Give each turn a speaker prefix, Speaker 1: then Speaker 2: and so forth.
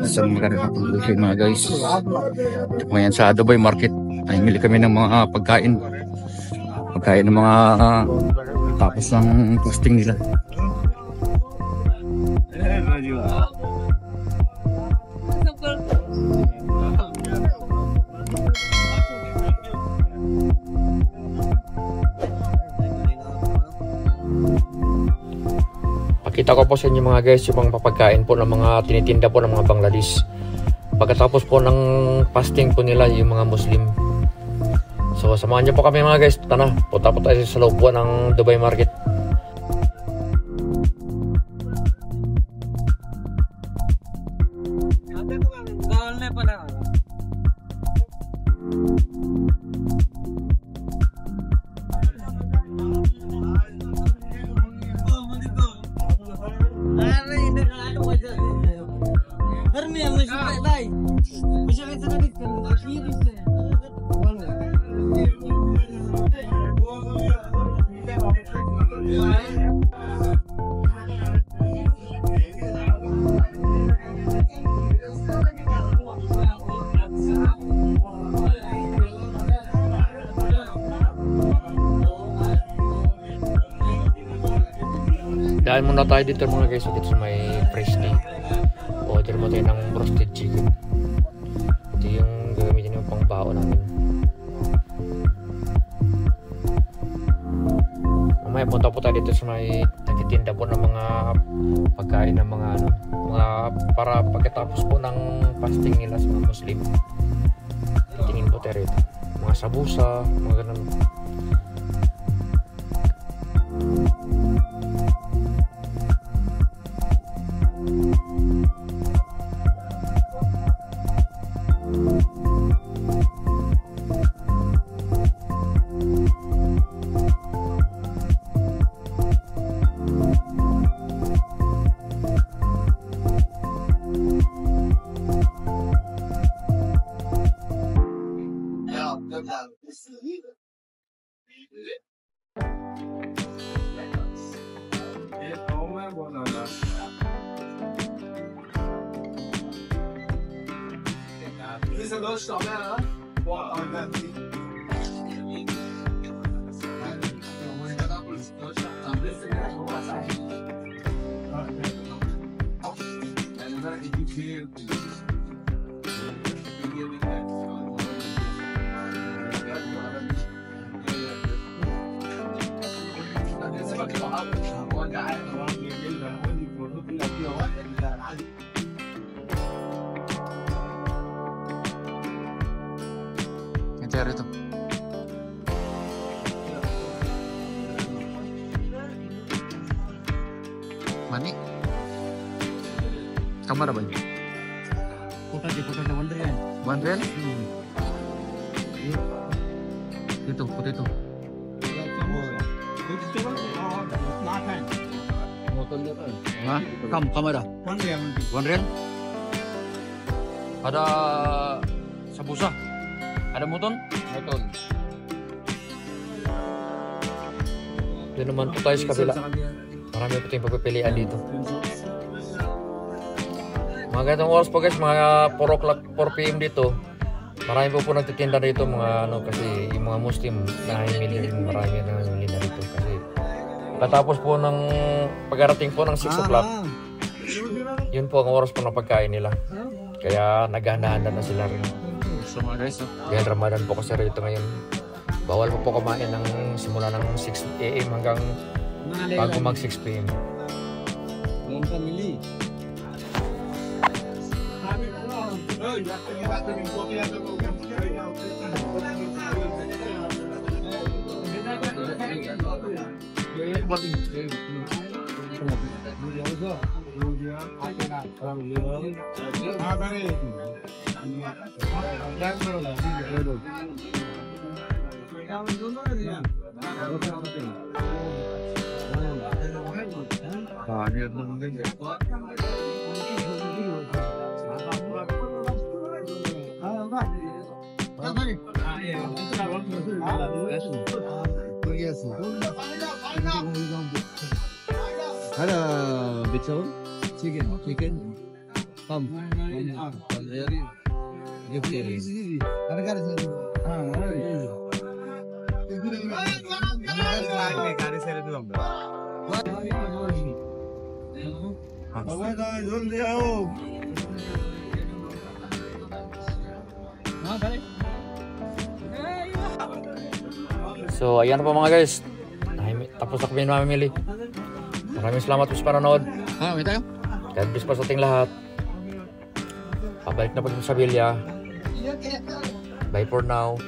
Speaker 1: Isang magandang buhay mga guys. Ngayon sa Dubai Market ay mili kami ng mga pagkain. Pagkain ng mga tapos ng posting nila. Pakita ko po sa inyo mga guys yung mga papagkain po ng mga tinitinda po ng mga Bangladesh. Pagkatapos po ng fasting po nila yung mga Muslim. So samahan niyo po kami mga guys. Tara, punta po tayo sa loob po ng Dubai Market. Dahil muna tayo dito mga guys, dito sa may fresh tea. Order mo tayo ng roasted chicken. Ito yung gagamitin yung pangbaho namin. Mamaya punta po tayo dito sa may nagtitinda po ng mga pagkain ng mga ano, mga para pagkatapos po ng fasting nila sa mga Muslim. Tingin po tayo rito. Mga sabusa, mga ganun. Ito ito. Mani? Kamera ba?
Speaker 2: Puta na 1 real.
Speaker 1: 1 real? Ito, puti ito. Ha? Kamera?
Speaker 2: 1 real.
Speaker 1: 1 real? Ada sabusa? Ada muton? Muton. Doon naman po tayo sa kabila. Marami po tayong pagpipilian dito. Mga ganitong oras po guys, mga 4 o'clock, 4 PM dito. Marami po nagtitinda dito mga ano kasi yung mga Muslim nahimili rin, marami na nahimili na dito kasi pagkatapos po ng pagkarating po ng 6 o'clock, yun po ang oras po ng pagkain nila. Kaya naghahanda na sila rin. So mga guys, dahil Ramadan po kasi rito ngayon, bawal po kumain ng simula ng 6 AM hanggang bago mag 6 PM.
Speaker 2: Ada betul? Chicken. Come.
Speaker 1: So ayan po mga guys, tapos na kami mamimili. Maraming salamat po sa panonood.
Speaker 2: May tayo?
Speaker 1: God bless po sa ating lahat. Pabalik na po sa Villa. Bye for now.